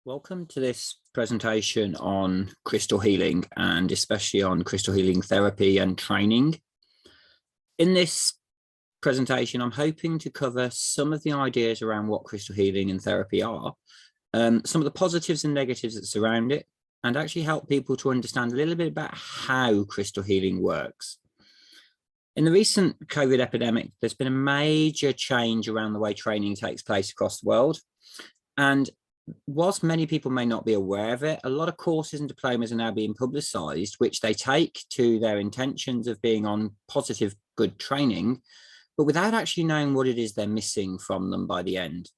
Welcome to this presentation on crystal healing and especially on crystal healing therapy and training. In this presentation, I'm hoping to cover some of the ideas around what crystal healing and therapy are, some of the positives and negatives that surround it, and actually help people to understand a little bit about how crystal healing works. In the recent COVID epidemic, there's been a major change around the way training takes place across the world. And whilst many people may not be aware of it, a lot of courses and diplomas are now being publicised, which they take to their intentions of being on positive, good training, but without actually knowing what it is they're missing from them by the end.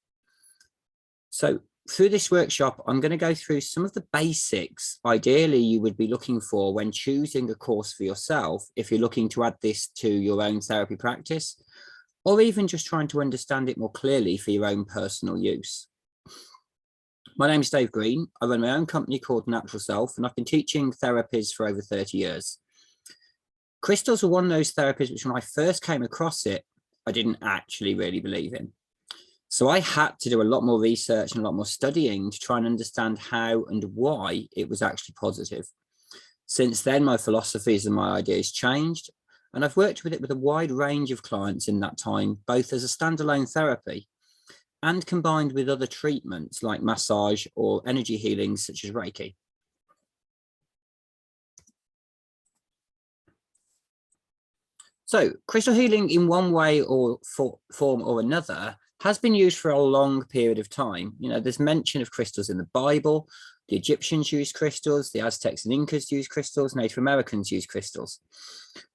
So through this workshop, I'm going to go through some of the basics, ideally you would be looking for when choosing a course for yourself, if you're looking to add this to your own therapy practice, or even just trying to understand it more clearly for your own personal use. My name is Dave Green. I run my own company called Natural Self, and I've been teaching therapies for over 30 years. Crystals were one of those therapies which when I first came across it, I didn't actually really believe in. So I had to do a lot more research and a lot more studying to try and understand how and why it was actually positive. Since then, my philosophies and my ideas changed, and I've worked with it with a wide range of clients in that time, both as a standalone therapy and combined with other treatments like massage or energy healing such as Reiki. So crystal healing in one way or form or another has been used for a long period of time. You know, there's mention of crystals in the Bible. The Egyptians used crystals, the Aztecs and Incas used crystals, Native Americans used crystals.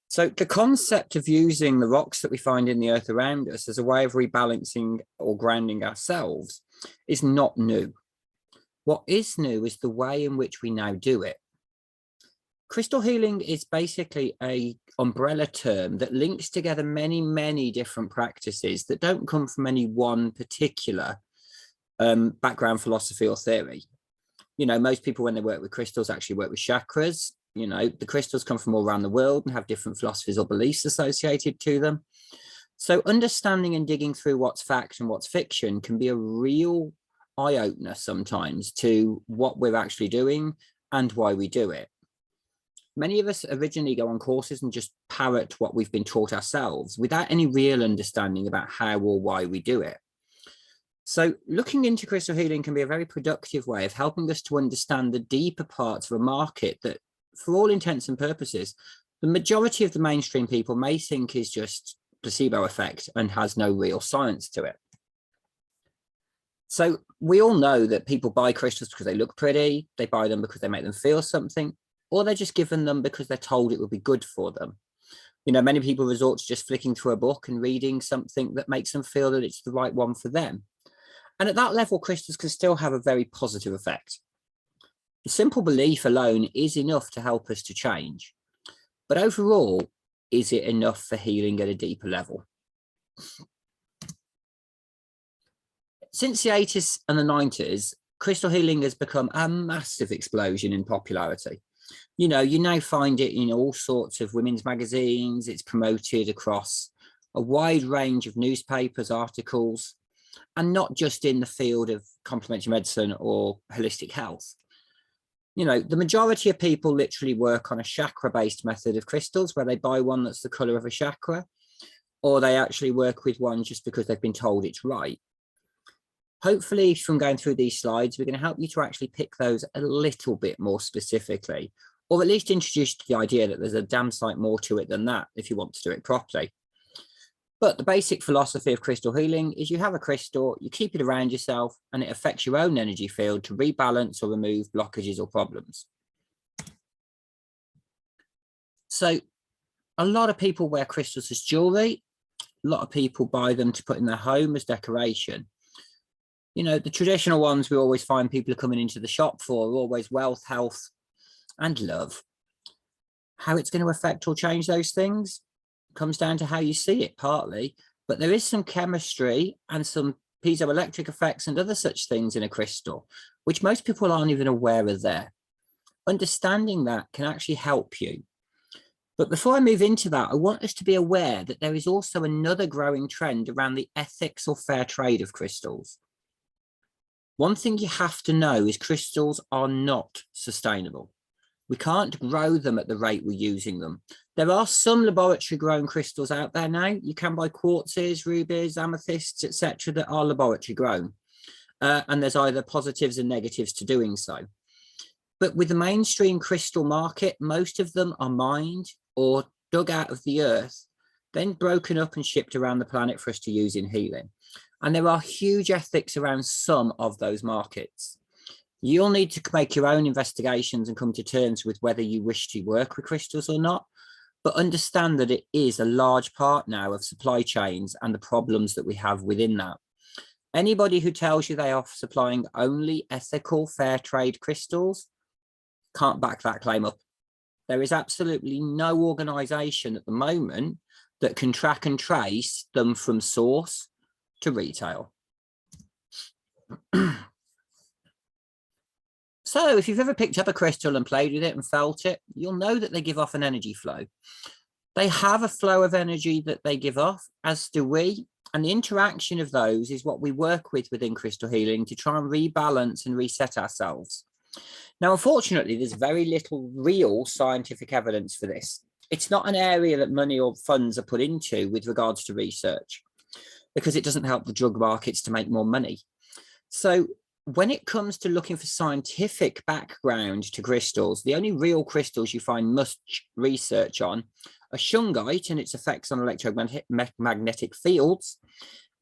So the concept of using the rocks that we find in the earth around us as a way of rebalancing or grounding ourselves is not new. What is new is the way in which we now do it. Crystal healing is basically an umbrella term that links together many, many different practices that don't come from any one particular background, philosophy or theory. You know, most people when they work with crystals actually work with chakras. You know, the crystals come from all around the world and have different philosophies or beliefs associated to them. So understanding and digging through what's fact and what's fiction can be a real eye-opener sometimes to what we're actually doing and why we do it. Many of us originally go on courses and just parrot what we've been taught ourselves without any real understanding about how or why we do it. So looking into crystal healing can be a very productive way of helping us to understand the deeper parts of a market that, for all intents and purposes, the majority of the mainstream people may think is just placebo effect and has no real science to it. So we all know that people buy crystals because they look pretty, they buy them because they make them feel something, or they're just given them because they're told it will be good for them. You know, many people resort to just flicking through a book and reading something that makes them feel that it's the right one for them. And at that level, crystals can still have a very positive effect. The simple belief alone is enough to help us to change. But overall, is it enough for healing at a deeper level? Since the 80s and the 90s, crystal healing has become a massive explosion in popularity. You know, you now find it in all sorts of women's magazines. It's promoted across a wide range of newspapers, articles, and not just in the field of complementary medicine or holistic health. You know, the majority of people literally work on a chakra-based method of crystals where they buy one that's the color of a chakra, or they actually work with one just because they've been told it's right. Hopefully, from going through these slides, we're going to help you to actually pick those a little bit more specifically, or at least introduce you to the idea that there's a damn sight more to it than that if you want to do it properly. But the basic philosophy of crystal healing is you have a crystal, you keep it around yourself, and it affects your own energy field to rebalance or remove blockages or problems. So a lot of people wear crystals as jewelry. A lot of people buy them to put in their home as decoration. You know, the traditional ones we always find people are coming into the shop for are always wealth, health, and love. How it's going to affect or change those things comes down to how you see it partly, but there is some chemistry and some piezoelectric effects and other such things in a crystal, which most people aren't even aware are there. Understanding that can actually help you. But before I move into that, I want us to be aware that there is also another growing trend around the ethics or fair trade of crystals. One thing you have to know is crystals are not sustainable. We can't grow them at the rate we're using them. There are some laboratory grown crystals out there now. You can buy quartzes, rubies, amethysts, etc. that are laboratory grown. And there's either positives and negatives to doing so. But with the mainstream crystal market, most of them are mined or dug out of the earth, then broken up and shipped around the planet for us to use in healing. And there are huge ethics around some of those markets. You'll need to make your own investigations and come to terms with whether you wish to work with crystals or not, but understand that it is a large part now of supply chains and the problems that we have within that. Anybody who tells you they are supplying only ethical fair trade crystals can't back that claim up. There is absolutely no organization at the moment that can track and trace them from source to retail. So if you've ever picked up a crystal and played with it and felt it, you'll know that they give off an energy flow. They have a flow of energy that they give off, as do we. And the interaction of those is what we work with within crystal healing to try and rebalance and reset ourselves. Now, unfortunately, there's very little real scientific evidence for this. It's not an area that money or funds are put into with regards to research, because it doesn't help the drug markets to make more money. So when it comes to looking for scientific background to crystals, the only real crystals you find much research on are shungite and its effects on electromagnetic fields,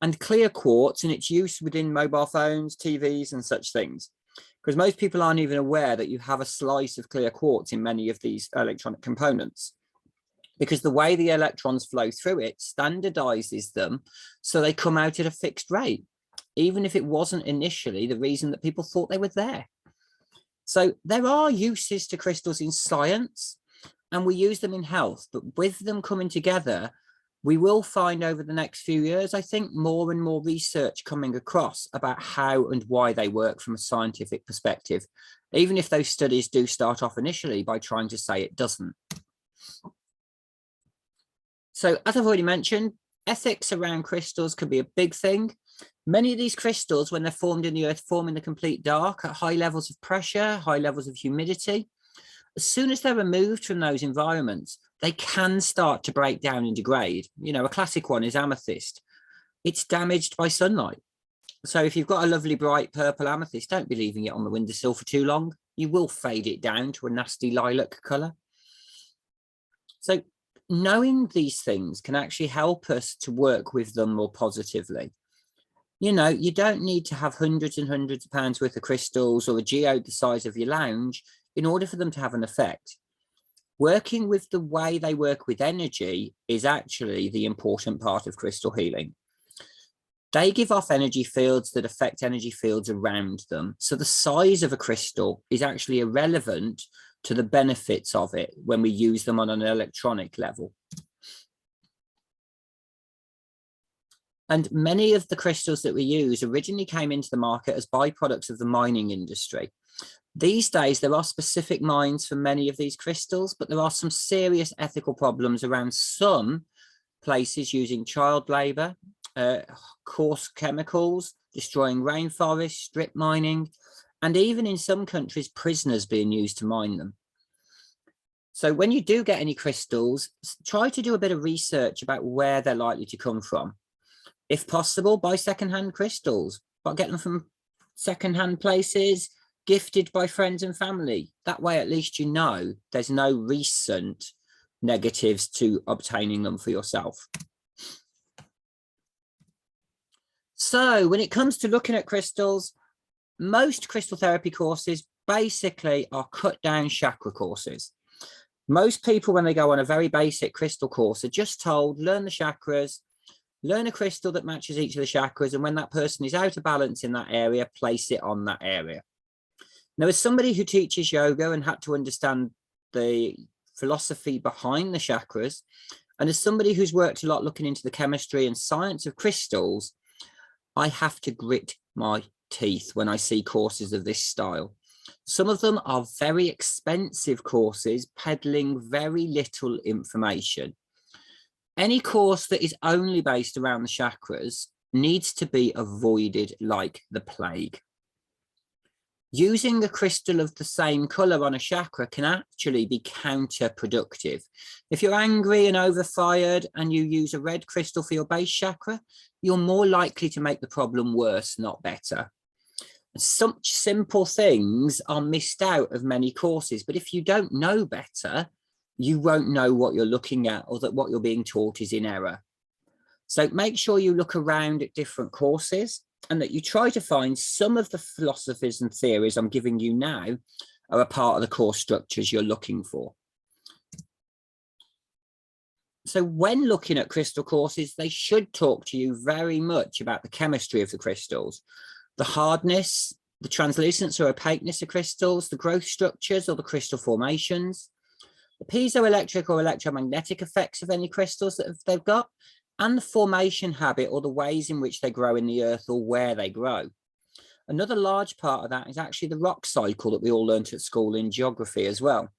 and clear quartz and its use within mobile phones, TVs, and such things. Because most people aren't even aware that you have a slice of clear quartz in many of these electronic components, because the way the electrons flow through it standardizes them so they come out at a fixed rate, even if it wasn't initially the reason that people thought they were there. So there are uses to crystals in science, and we use them in health, but with them coming together, we will find over the next few years, I think, more and more research coming across about how and why they work from a scientific perspective, even if those studies do start off initially by trying to say it doesn't. So as I've already mentioned, ethics around crystals could be a big thing. Many of these crystals, when they're formed in the earth, form in the complete dark at high levels of pressure, high levels of humidity. As soon as they're removed from those environments, they can start to break down and degrade. You know, a classic one is amethyst. It's damaged by sunlight. So if you've got a lovely bright purple amethyst, don't be leaving it on the windowsill for too long. You will fade it down to a nasty lilac color. So knowing these things can actually help us to work with them more positively. You know, you don't need to have hundreds and hundreds of pounds worth of crystals or a geode the size of your lounge in order for them to have an effect. Working with the way they work with energy is actually the important part of crystal healing. They give off energy fields that affect energy fields around them. So the size of a crystal is actually irrelevant to the benefits of it when we use them on an electronic level. And many of the crystals that we use originally came into the market as byproducts of the mining industry. These days, there are specific mines for many of these crystals, but there are some serious ethical problems around some places using child labor, coarse chemicals, destroying rainforests, strip mining, and even in some countries, prisoners being used to mine them. So when you do get any crystals, try to do a bit of research about where they're likely to come from. If possible, buy secondhand crystals, but get them from secondhand places, gifted by friends and family. That way, at least you know there's no recent negatives to obtaining them for yourself. So when it comes to looking at crystals, most crystal therapy courses basically are cut down chakra courses. Most people, when they go on a very basic crystal course, are just told, learn the chakras, learn a crystal that matches each of the chakras, and when that person is out of balance in that area, place it on that area. Now, as somebody who teaches yoga and had to understand the philosophy behind the chakras, and as somebody who's worked a lot looking into the chemistry and science of crystals, I have to grit my teeth when I see courses of this style. Some of them are very expensive courses, peddling very little information. Any course that is only based around the chakras needs to be avoided like the plague. Using a crystal of the same color on a chakra can actually be counterproductive. If you're angry and overfired and you use a red crystal for your base chakra, you're more likely to make the problem worse, not better. Such simple things are missed out of many courses, but if you don't know better, you won't know what you're looking at, or that what you're being taught is in error. So make sure you look around at different courses and that you try to find some of the philosophies and theories I'm giving you now are a part of the course structures you're looking for. So when looking at crystal courses, they should talk to you very much about the chemistry of the crystals, the hardness, the translucence or opaqueness of crystals, the growth structures or the crystal formations, the piezoelectric or electromagnetic effects of any crystals that they've got, and the formation habit or the ways in which they grow in the earth or where they grow. Another large part of that is actually the rock cycle that we all learnt at school in geography as well.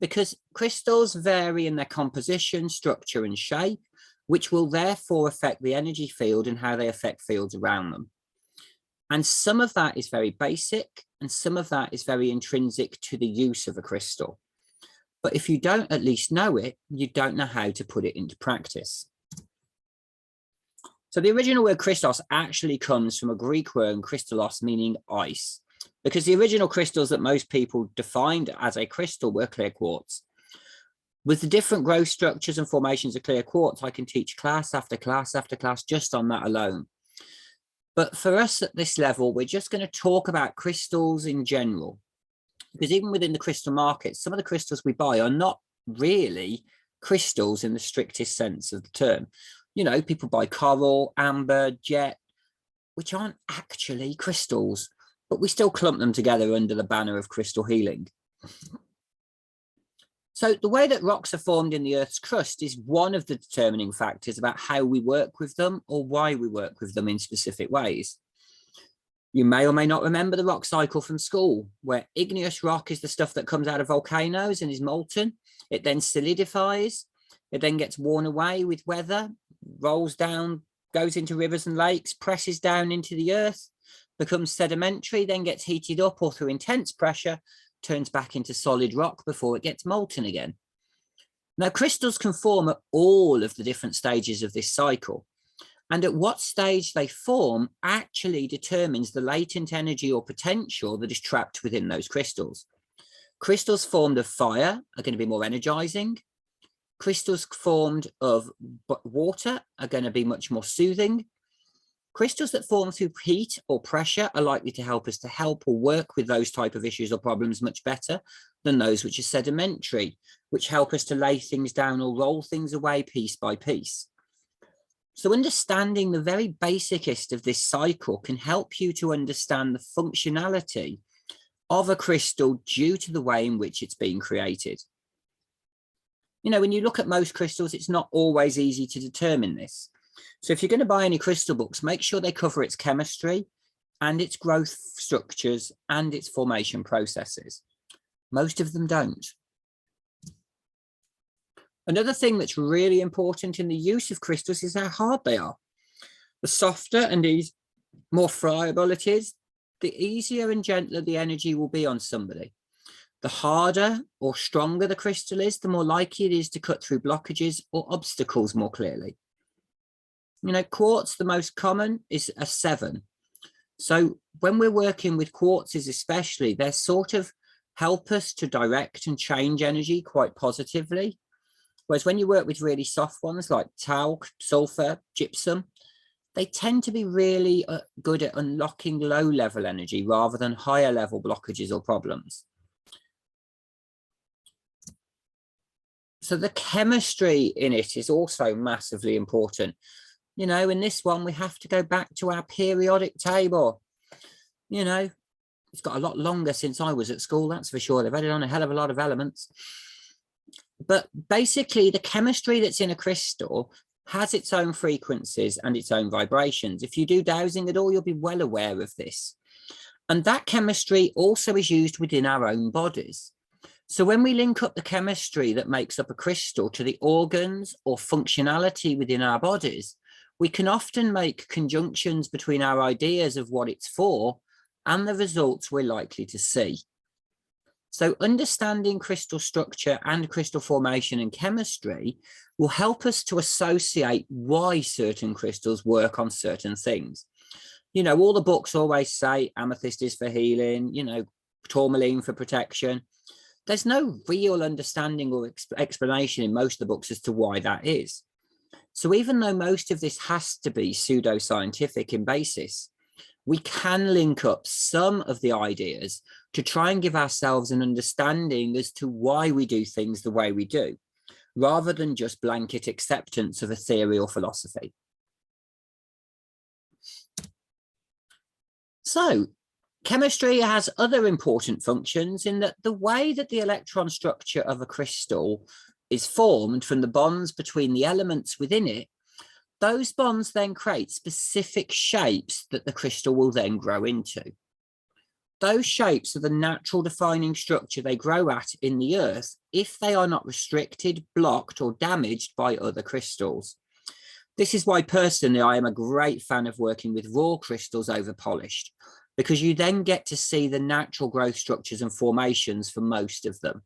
Because crystals vary in their composition, structure, and shape, which will therefore affect the energy field and how they affect fields around them. And some of that is very basic, and some of that is very intrinsic to the use of a crystal. But if you don't at least know it, you don't know how to put it into practice. So the original word Christos actually comes from a Greek word, kristallos, meaning ice, because the original crystals that most people defined as a crystal were clear quartz. With the different growth structures and formations of clear quartz, I can teach class after class after class just on that alone. But for us at this level, we're just going to talk about crystals in general. Because even within the crystal market, some of the crystals we buy are not really crystals in the strictest sense of the term. You know, people buy coral, amber, jet, which aren't actually crystals, but we still clump them together under the banner of crystal healing. So the way that rocks are formed in the Earth's crust is one of the determining factors about how we work with them or why we work with them in specific ways. You may or may not remember the rock cycle from school, where igneous rock is the stuff that comes out of volcanoes and is molten. It then solidifies. It then gets worn away with weather, rolls down, goes into rivers and lakes, presses down into the earth, becomes sedimentary, then gets heated up or through intense pressure, turns back into solid rock before it gets molten again. Now, crystals can form at all of the different stages of this cycle. And at what stage they form actually determines the latent energy or potential that is trapped within those crystals. Crystals formed of fire are going to be more energizing. Crystals formed of water are going to be much more soothing. Crystals that form through heat or pressure are likely to help us to help or work with those type of issues or problems much better than those which are sedimentary, which help us to lay things down or roll things away piece by piece. So understanding the very basicest of this cycle can help you to understand the functionality of a crystal due to the way in which it's being created. You know, when you look at most crystals, it's not always easy to determine this. So if you're going to buy any crystal books, make sure they cover its chemistry and its growth structures and its formation processes. Most of them don't. Another thing that's really important in the use of crystals is how hard they are. The softer and more friable it is, the easier and gentler the energy will be on somebody. The harder or stronger the crystal is, the more likely it is to cut through blockages or obstacles more clearly. You know, quartz, the most common, is a 7. So when we're working with quartzes especially, they sort of help us to direct and change energy quite positively. Whereas when you work with really soft ones like talc, sulfur, gypsum, they tend to be really good at unlocking low-level energy rather than higher-level blockages or problems. So the chemistry in it is also massively important. You know, in this one, we have to go back to our periodic table. You know, it's got a lot longer since I was at school, that's for sure. They've added on a hell of a lot of elements. But basically, the chemistry that's in a crystal has its own frequencies and its own vibrations. If you do dowsing at all, you'll be well aware of this. And that chemistry also is used within our own bodies. So when we link up the chemistry that makes up a crystal to the organs or functionality within our bodies, we can often make conjunctions between our ideas of what it's for and the results we're likely to see. So understanding crystal structure and crystal formation and chemistry will help us to associate why certain crystals work on certain things. You know, all the books always say amethyst is for healing, you know, tourmaline for protection. There's no real understanding or explanation in most of the books as to why that is. So even though most of this has to be pseudoscientific in basis, we can link up some of the ideas to try and give ourselves an understanding as to why we do things the way we do, rather than just blanket acceptance of a theory or philosophy. So, chemistry has other important functions in that the way that the electron structure of a crystal is formed from the bonds between the elements within it, those bonds then create specific shapes that the crystal will then grow into. Those shapes are the natural defining structure they grow at in the earth if they are not restricted, blocked, or damaged by other crystals. This is why personally I am a great fan of working with raw crystals over polished, because you then get to see the natural growth structures and formations for most of them.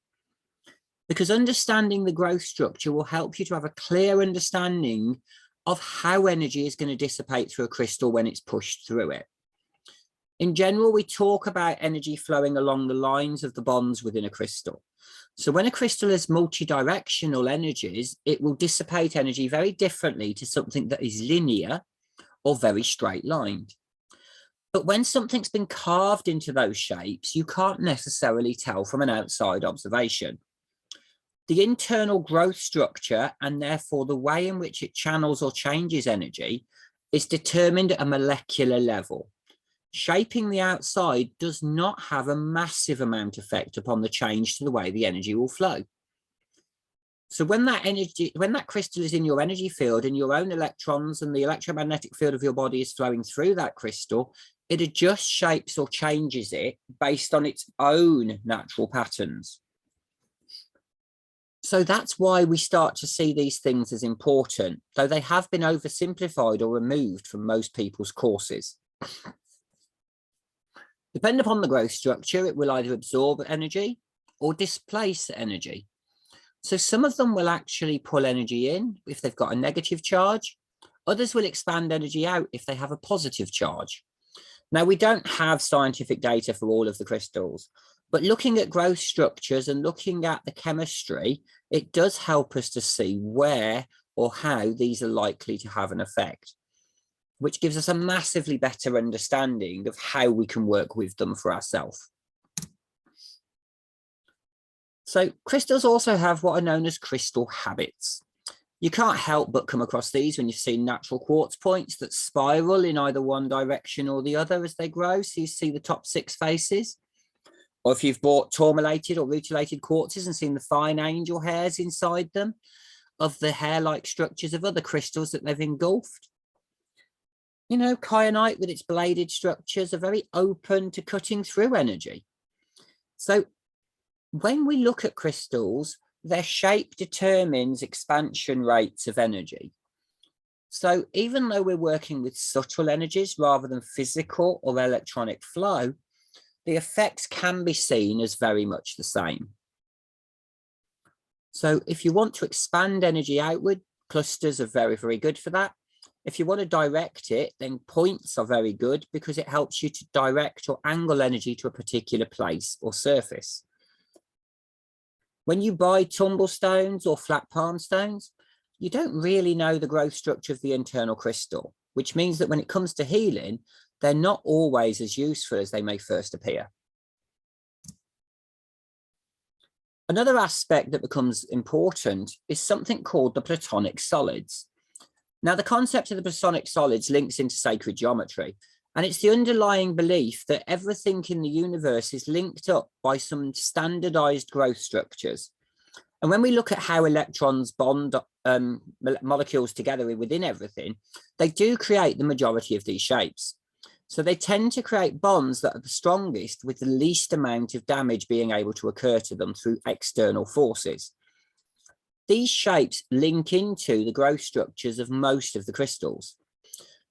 Because understanding the growth structure will help you to have a clear understanding of how energy is going to dissipate through a crystal when it's pushed through it. In general, we talk about energy flowing along the lines of the bonds within a crystal. So when a crystal has multi-directional energies, it will dissipate energy very differently to something that is linear or very straight lined. But when something's been carved into those shapes, you can't necessarily tell from an outside observation. The internal growth structure, and therefore the way in which it channels or changes energy, is determined at a molecular level. Shaping the outside does not have a massive amount of effect upon the change to the way the energy will flow. So when that crystal is in your energy field and your own electrons and the electromagnetic field of your body is flowing through that crystal, it adjusts, shapes, or changes it based on its own natural patterns. So that's why we start to see these things as important, though they have been oversimplified or removed from most people's courses. Depending upon the growth structure, it will either absorb energy or displace energy. So some of them will actually pull energy in if they've got a negative charge. Others will expand energy out if they have a positive charge. Now, we don't have scientific data for all of the crystals, but looking at growth structures and looking at the chemistry, it does help us to see where or how these are likely to have an effect, which gives us a massively better understanding of how we can work with them for ourselves. So crystals also have what are known as crystal habits. You can't help but come across these when you've seen natural quartz points that spiral in either one direction or the other as they grow. So you see the top 6 faces. Or if you've bought tourmalated or rutilated quartzes and seen the fine angel hairs inside them of the hair-like structures of other crystals that they've engulfed. You know, kyanite with its bladed structures are very open to cutting through energy. So when we look at crystals, their shape determines expansion rates of energy. So even though we're working with subtle energies rather than physical or electronic flow, the effects can be seen as very much the same. So if you want to expand energy outward, clusters are very, very good for that. If you want to direct it, then points are very good because it helps you to direct or angle energy to a particular place or surface. When you buy tumble stones or flat palm stones, you don't really know the growth structure of the internal crystal, which means that when it comes to healing, they're not always as useful as they may first appear. Another aspect that becomes important is something called the Platonic Solids. Now, the concept of the Platonic Solids links into sacred geometry, and it's the underlying belief that everything in the universe is linked up by some standardized growth structures. And when we look at how electrons bond molecules together within everything, they do create the majority of these shapes. So they tend to create bonds that are the strongest with the least amount of damage being able to occur to them through external forces. These shapes link into the growth structures of most of the crystals.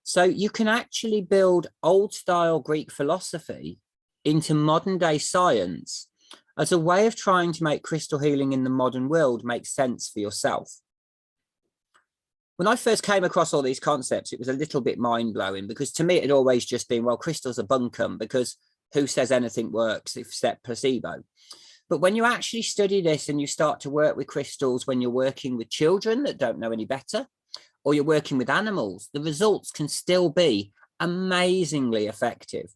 So you can actually build old style Greek philosophy into modern day science as a way of trying to make crystal healing in the modern world make sense for yourself. When I first came across all these concepts, it was a little bit mind-blowing, because to me it had always just been, well, crystals are bunkum, because who says anything works except placebo? But when you actually study this and you start to work with crystals when you're working with children that don't know any better, or you're working with animals, the results can still be amazingly effective.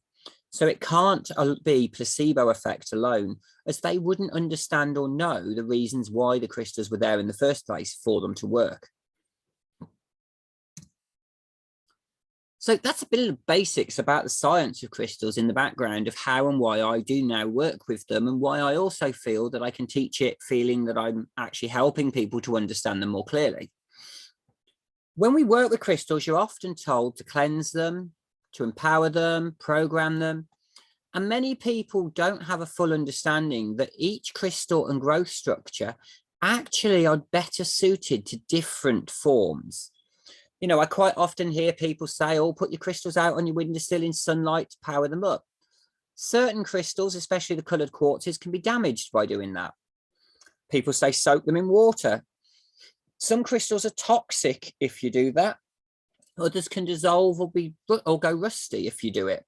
So it can't be placebo effect alone, as they wouldn't understand or know the reasons why the crystals were there in the first place for them to work. So that's a bit of the basics about the science of crystals in the background of how and why I do now work with them, and why I also feel that I can teach it feeling that I'm actually helping people to understand them more clearly. When we work with crystals, you're often told to cleanse them, to empower them, program them. And many people don't have a full understanding that each crystal and growth structure actually are better suited to different forms. You know, I quite often hear people say, oh, put your crystals out on your windowsill in sunlight to power them up. Certain crystals, especially the coloured quartzes, can be damaged by doing that. People say soak them in water. Some crystals are toxic if you do that. Others can dissolve or go rusty if you do it.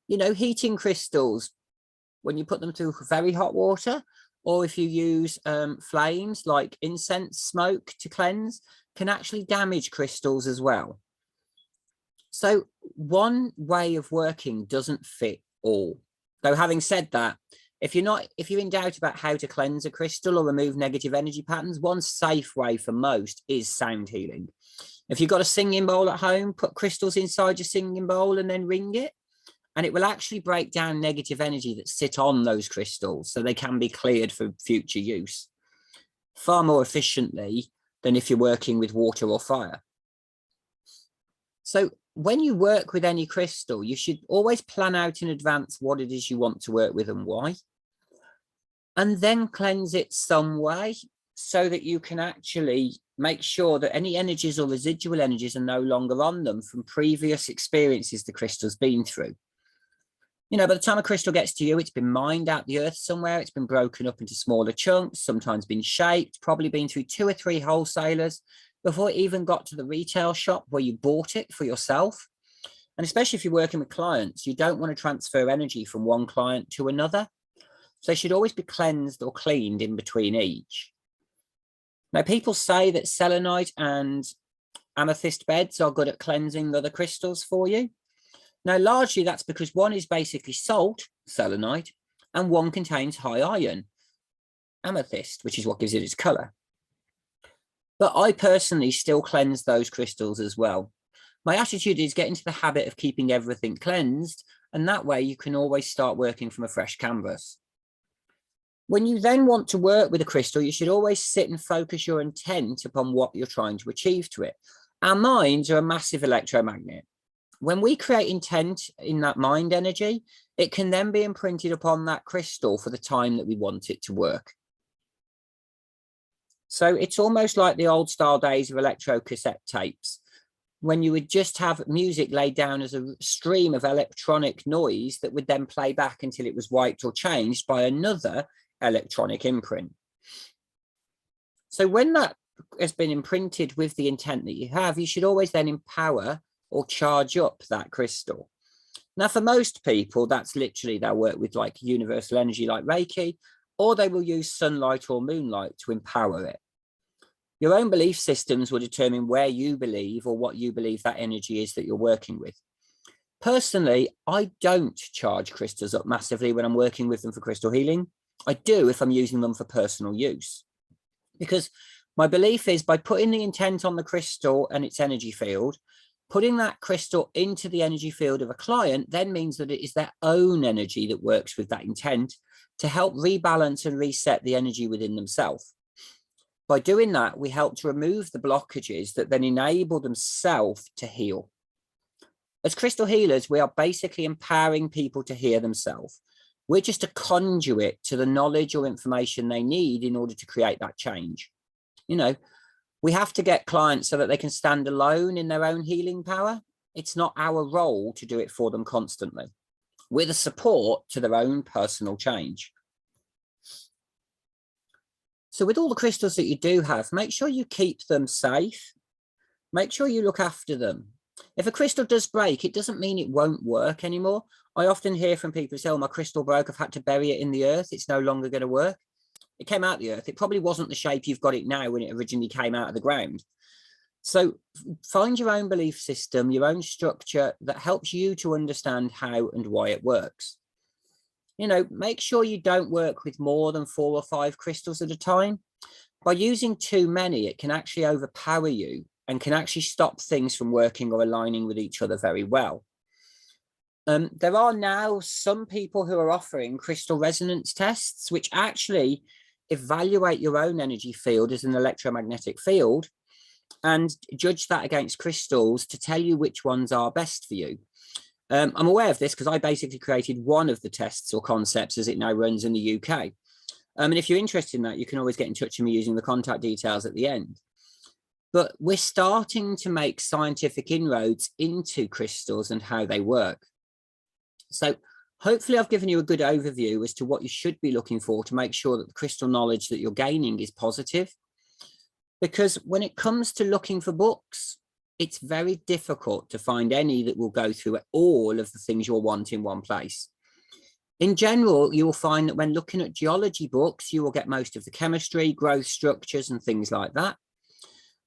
You know, heating crystals, when you put them through very hot water, or if you use flames like incense smoke to cleanse, can actually damage crystals as well. So one way of working doesn't fit all. Though having said that, if you're in doubt about how to cleanse a crystal or remove negative energy patterns, one safe way for most is sound healing. If you've got a singing bowl at home, put crystals inside your singing bowl and then ring it, and it will actually break down negative energy that sit on those crystals so they can be cleared for future use far more efficiently than if you're working with water or fire. So when you work with any crystal, you should always plan out in advance what it is you want to work with and why, and then cleanse it some way so that you can actually make sure that any energies or residual energies are no longer on them from previous experiences the crystal's been through. You know, by the time a crystal gets to you, it's been mined out the earth somewhere. It's been broken up into smaller chunks, sometimes been shaped, probably been through 2 or 3 wholesalers before it even got to the retail shop where you bought it for yourself. And especially if you're working with clients, you don't want to transfer energy from one client to another. So they should always be cleansed or cleaned in between each. Now, people say that selenite and amethyst beds are good at cleansing other crystals for you. Now, largely that's because one is basically salt, selenite, and one contains high iron, amethyst, which is what gives it its color. But I personally still cleanse those crystals as well. My attitude is get into the habit of keeping everything cleansed, and that way you can always start working from a fresh canvas. When you then want to work with a crystal, you should always sit and focus your intent upon what you're trying to achieve to it. Our minds are a massive electromagnet. When we create intent in that mind energy, it can then be imprinted upon that crystal for the time that we want it to work. So it's almost like the old style days of electro cassette tapes, when you would just have music laid down as a stream of electronic noise that would then play back until it was wiped or changed by another electronic imprint. So when that has been imprinted with the intent that you have, you should always then empower or charge up that crystal. Now, for most people, that's literally they'll work with like universal energy like Reiki, or they will use sunlight or moonlight to empower it. Your own belief systems will determine where you believe or what you believe that energy is that you're working with. Personally, I don't charge crystals up massively when I'm working with them for crystal healing. I do if I'm using them for personal use, because my belief is by putting the intent on the crystal and its energy field, putting that crystal into the energy field of a client then means that it is their own energy that works with that intent to help rebalance and reset the energy within themselves. By doing that, we help to remove the blockages that then enable themselves to heal. As crystal healers, we are basically empowering people to heal themselves. We're just a conduit to the knowledge or information they need in order to create that change. You know, We have to get clients so that they can stand alone in their own healing power. It's not our role to do it for them constantly. We're the support to their own personal change. So with all the crystals that you do have, make sure you keep them safe. Make sure you look after them. If a crystal does break, it doesn't mean it won't work anymore. I often hear from people who say, oh, my crystal broke, I've had to bury it in the earth. It's no longer going to work. It came out of the earth. It probably wasn't the shape you've got it now when it originally came out of the ground. So find your own belief system, your own structure that helps you to understand how and why it works. You know, make sure you don't work with more than 4 or 5 crystals at a time. By using too many, it can actually overpower you and can actually stop things from working or aligning with each other very well. There are now some people who are offering crystal resonance tests, which actually evaluate your own energy field as an electromagnetic field and judge that against crystals to tell you which ones are best for you. I'm aware of this because I basically created one of the tests or concepts as it now runs in the UK. And if you're interested in that, you can always get in touch with me using the contact details at the end. But we're starting to make scientific inroads into crystals and how they work. So hopefully I've given you a good overview as to what you should be looking for to make sure that the crystal knowledge that you're gaining is positive. Because when it comes to looking for books, it's very difficult to find any that will go through all of the things you'll want in one place. In general, you will find that when looking at geology books, you will get most of the chemistry, growth structures, and things like that.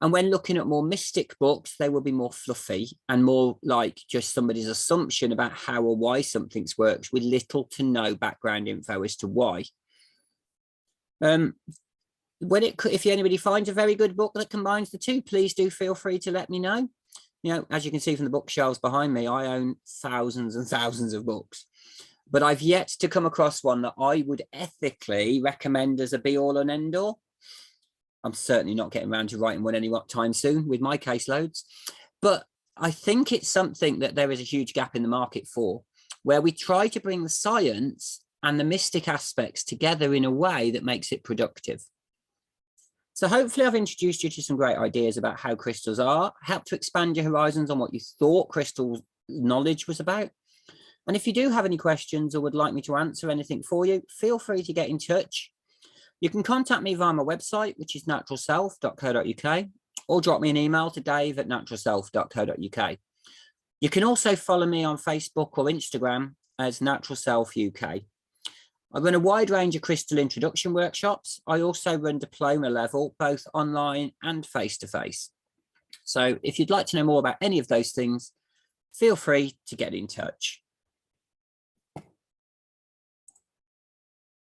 And when looking at more mystic books, they will be more fluffy and more like just somebody's assumption about how or why something works with little to no background info as to why. If anybody finds a very good book that combines the two, please do feel free to let me know. You know, as you can see from the bookshelves behind me, I own thousands and thousands of books, but I've yet to come across one that I would ethically recommend as a be all and end all. I'm certainly not getting around to writing one any time soon with my caseloads, but I think it's something that there is a huge gap in the market for, where we try to bring the science and the mystic aspects together in a way that makes it productive. So hopefully I've introduced you to some great ideas about how crystals are, helped to expand your horizons on what you thought crystal knowledge was about. And if you do have any questions or would like me to answer anything for you, feel free to get in touch. You can contact me via my website, which is naturalself.co.uk, or drop me an email to dave@naturalself.co.uk. You can also follow me on Facebook or Instagram as Natural Self UK. I run a wide range of crystal introduction workshops. I also run diploma level, both online and face-to-face. So if you'd like to know more about any of those things, feel free to get in touch.